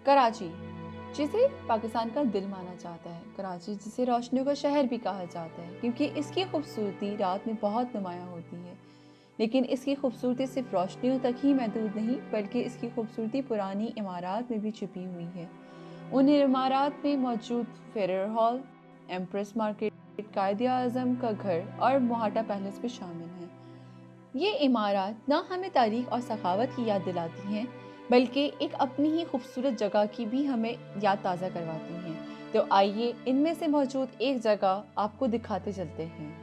कराची, जिसे पाकिस्तान का दिल माना जाता है। कराची जिसे रोशनियों का शहर भी कहा जाता है क्योंकि इसकी खूबसूरती रात में बहुत नुमायाँ होती है। लेकिन इसकी खूबसूरती सिर्फ रोशनियों तक ही महदूद नहीं, बल्कि इसकी खूबसूरती पुरानी इमारत में भी छुपी हुई है। उन इमारत में मौजूद federal hall, empress market, Quaid-e-Azam का घर और मोहाटा पैलेस भी शामिल हैं। ये इमारत न हमें तारीख और सखावत की याद दिलाती हैं, बल्कि एक अपनी ही खूबसूरत जगह की भी हमें याद ताज़ा करवाती हैं। तो आइए इनमें से मौजूद एक जगह आपको दिखाते चलते हैं।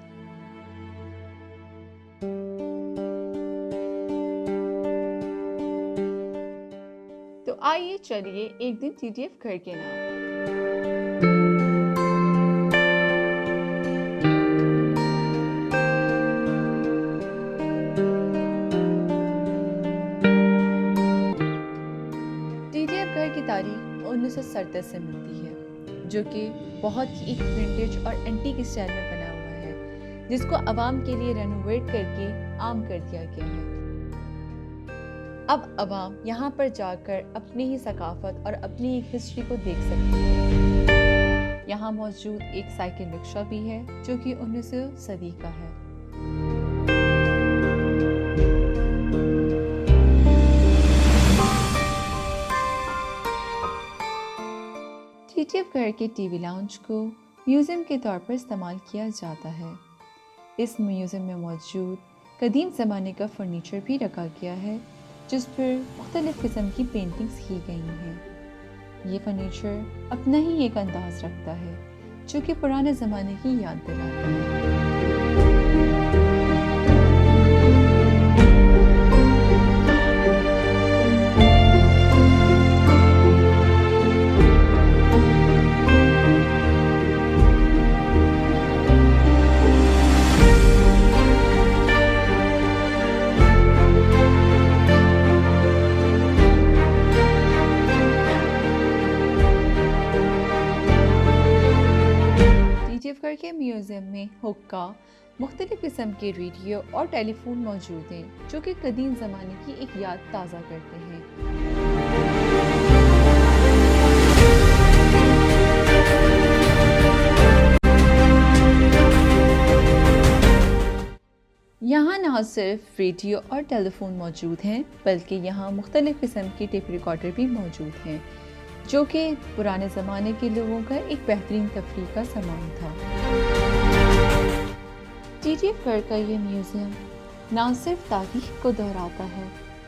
तो आइए चलिए एक दिन TTF घर के नाम। TTF घर की तारीख 1937 से मिलती है, जो कि बहुत ही एक विंटेज और एंटीक स्टाइल में बना हुआ है, जिसको आवाम के लिए रेनोवेट करके आम कर दिया गया है। अब आवाम यहाँ पर जाकर अपनी ही सकाफत और अपनी एक हिस्ट्री को देख सकती है। यहाँ मौजूद एक साइकिल रिक्शा भी है, जो कि 19वीं सदी का है। TTF घर के टीवी लाउंज को म्यूज़ियम के तौर पर इस्तेमाल किया जाता है। इस म्यूज़ियम में मौजूद कदीम ज़माने का फर्नीचर भी रखा गया है, जिस पर मुख्तलिफ़ किस्म की पेंटिंग्स की गई हैं। ये फर्नीचर अपना ही एक अंदाज़ रखता है, जो कि पुराने ज़माने की याद दिलाता है। TTF घर के म्यूज़ियम में हुक्का, मुख्तलिफ़ किस्म के रेडियो और टेलीफोन मौजूद हैं, जो कि कदीम ज़माने की एक याद ताज़ा करते हैं। यहाँ न सिर्फ रेडियो और टेलीफोन मौजूद हैं, बल्कि यहाँ मुख्तलिफ़ किस्म के टेप रिकॉर्डर भी मौजूद हैं, जो कि पुराने ज़माने के लोगों का एक बेहतरीन तफरीह का सामान था। TTF घर का ये म्यूज़ियम ना सिर्फ तारीख को दोहराता है,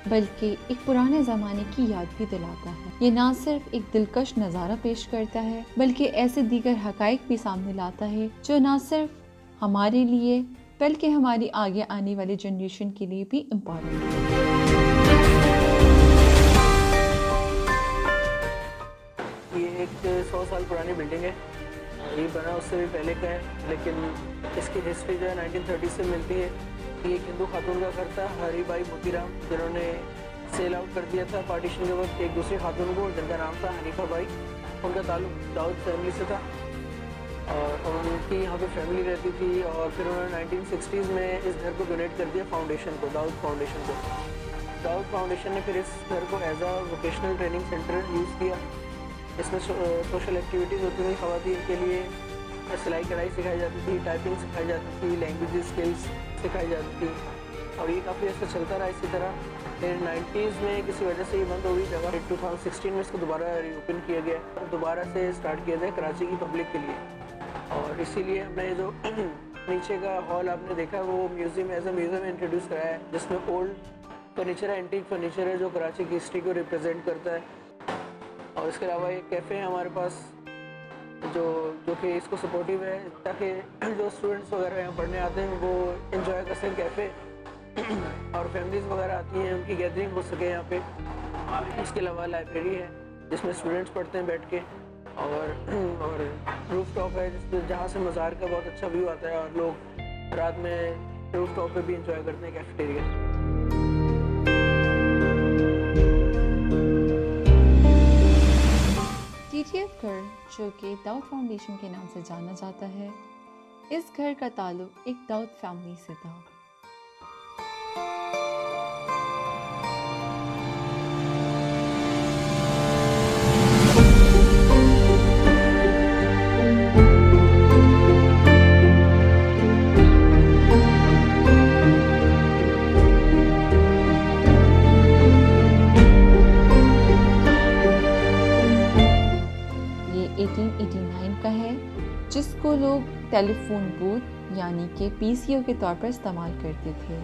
बल्कि एक पुराने ज़माने की याद भी दिलाता है। ये ना सिर्फ एक दिलकश नज़ारा पेश करता है, बल्कि ऐसे दीगर हक़ाइक़ भी सामने लाता है, जो ना सिर्फ हमारे लिए बल्कि हमारी आगे आने वाली जनरेशन के लिए भी इम्पॉर्टेंट है। ये एक 100 साल पुरानी बिल्डिंग है। ये बना उससे भी पहले का है, लेकिन इसकी हिस्ट्री जो है 1930 से मिलती है। ये एक हिंदू खातून का घर था, हरीबाई मोतीराम, जिन्होंने सेल आउट कर दिया था पार्टीशन के वक्त एक दूसरी खातून को, जिनका नाम था हनीफा बाई। उनका ताल्लुक दाऊद फैमिली से था और उनकी यहाँ पे फैमिली रहती थी। और फिर उन्होंने 1960s में इस घर को डोनेट कर दिया फाउंडेशन को, दाऊद फाउंडेशन को। दाऊद फाउंडेशन ने फिर इस घर को एज आ वोकेशनल ट्रेनिंग सेंटर यूज़ किया। इसमें सोशल एक्टिविटीज़ होती थी, ख़वातीन के लिए सिलाई कढ़ाई सिखाई जाती थी, टाइपिंग सिखाई जाती थी, लैंग्वेज स्किल्स सिखाई जाती थी, और ये काफ़ी अच्छा चलता रहा इसी तरह। फिर 90s में किसी वजह से ये बंद हो गई जगह। 2016 में इसको दोबारा रीओपन किया गया और दोबारा से स्टार्ट किया गया कराची की पब्लिक के लिए। और इसीलिए हमने जो नीचे का हॉल आपने देखा वो museum as a museum introduce कराया है, जिसमें ओल्ड फर्नीचर है, एंटीक फर्नीचर है, जो कराची की हिस्ट्री को रिप्रेजेंट करता है। और इसके अलावा एक कैफ़े है हमारे पास जो कि इसको सपोर्टिव है, ताकि जो स्टूडेंट्स वगैरह यहाँ पढ़ने आते हैं वो एंजॉय कर सकें कैफ़े, और फैमिलीज़ वगैरह आती हैं उनकी गैदरिंग हो सके यहाँ पे। इसके अलावा लाइब्रेरी है जिसमें स्टूडेंट्स पढ़ते हैं बैठ के, और रूफ टॉप है जहाँ से मज़ार का बहुत अच्छा व्यू आता है, और लोग रात में रूफ टॉप पे भी इंजॉय करते हैं कैफेटेरिया। TTF घर, जो कि दाऊद फाउंडेशन के नाम से जाना जाता है, इस घर का ताल्लुक एक दाऊद फैमिली से था। टेलीफोन बूथ यानी कि पीसीओ के तौर पर इस्तेमाल करते थे।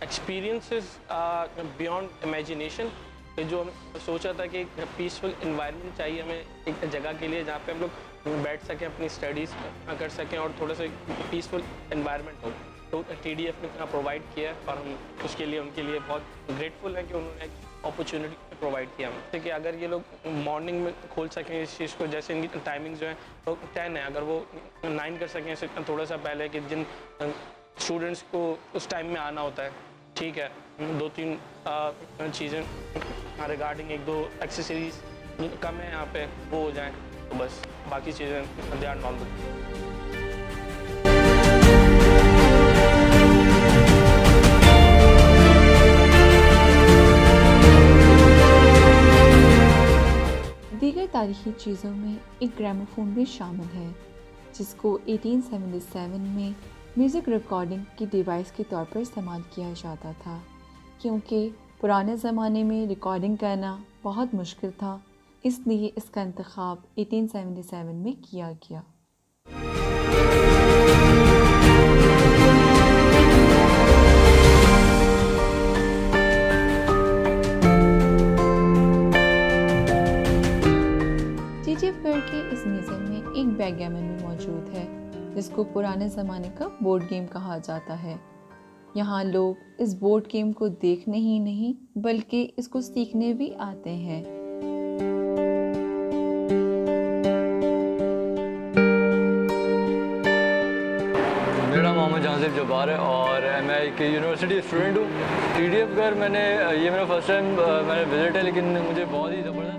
Experiences beyond imagination. जो हम सोचा था कि एक पीसफुल इन्वायरमेंट चाहिए हमें एक जगह के लिए जहाँ पे हम लोग बैठ सकें, अपनी स्टडीज़ कर सकें और थोड़ा सा पीसफुल इन्वायरमेंट हो, तो TDF ने प्रोवाइड किया और हम उसके लिए उनके लिए बहुत ग्रेटफुल हैं कि उन्होंने एक अपॉर्चुनिटी प्रोवाइड किया हमें। जैसे कि अगर ये लोग मॉर्निंग में खोल सकें इस चीज़ को, जैसे इनकी टाइमिंग जो है तो 10 है, अगर वो 9 कर सकें इससे थोड़ा सा पहले कि जिन स्टूडेंट्स को उस टाइम में आना होता है, ठीक है, 2-3 चीज़ें रिगार्डिंग 1-2 एक्सेसरीज कम है यहाँ पे वो हो जाएं, तो बस बाकी चीज़ें दे आर नॉर्मल। दीगर तारीखी चीज़ों में एक ग्रामोफोन भी शामिल है, जिसको 1877 में म्यूज़िक रिकॉर्डिंग की डिवाइस के तौर पर इस्तेमाल किया जाता था। क्योंकि पुराने ज़माने में रिकॉर्डिंग करना बहुत मुश्किल था, इसलिए इसका इंतखाब 1877 में किया गया। TTF के इस म्यूज़ियम में एक बैकगैमन भी मौजूद है, जिसको पुराने ज़माने का बोर्ड गेम कहा जाता है। यहाँ लोग इस बोर्ड गेम को देखने ही नहीं बल्कि इसको सीखने भी आते हैं। मेरा मोहम्मद जहांजिब जब्बार है और मैं एक यूनिवर्सिटी स्टूडेंट हूँ। TDF घर मैंने ये मेरा फर्स्ट टाइम मैंने विजिट है, लेकिन मुझे बहुत ही ज़बरदस्त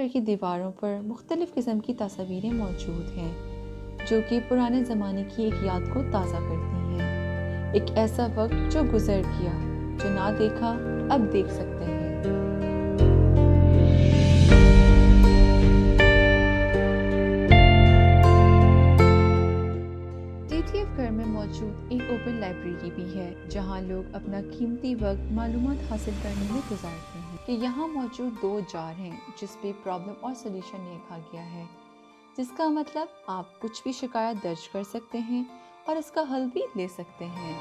की दीवारों पर मुख्तलिफ़ किस्म की तस्वीरें मौजूद हैं, जो कि पुराने ज़माने की एक याद को ताज़ा करती हैं। एक ऐसा वक्त जो गुज़र गया, जो ना देखा अब देख सकते हैं। TTF घर में मौजूद एक ओपन लाइब्रेरी भी है, जहां लोग अपना कीमती वक्त मालूमात हासिल करने में गुजारते हैं। कि यहाँ मौजूद 2 जार हैं जिस पे प्रॉब्लम और सॉल्यूशन लिखा गया है, जिसका मतलब आप कुछ भी शिकायत दर्ज कर सकते हैं और इसका हल भी ले सकते हैं।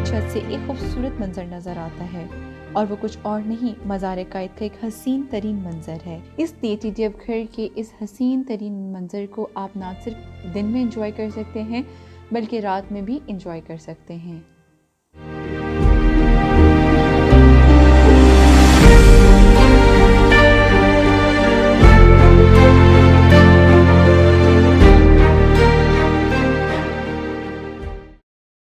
छत से एक खूबसूरत मंजर नजर आता है और वो कुछ और नहीं, मज़ार-ए-कायद का एक हसीन तरीन मंजर है। इसलिए TTF घर के इस हसीन तरीन मंजर को आप ना सिर्फ दिन में एंजॉय कर सकते हैं बल्कि रात में भी एंजॉय कर सकते हैं।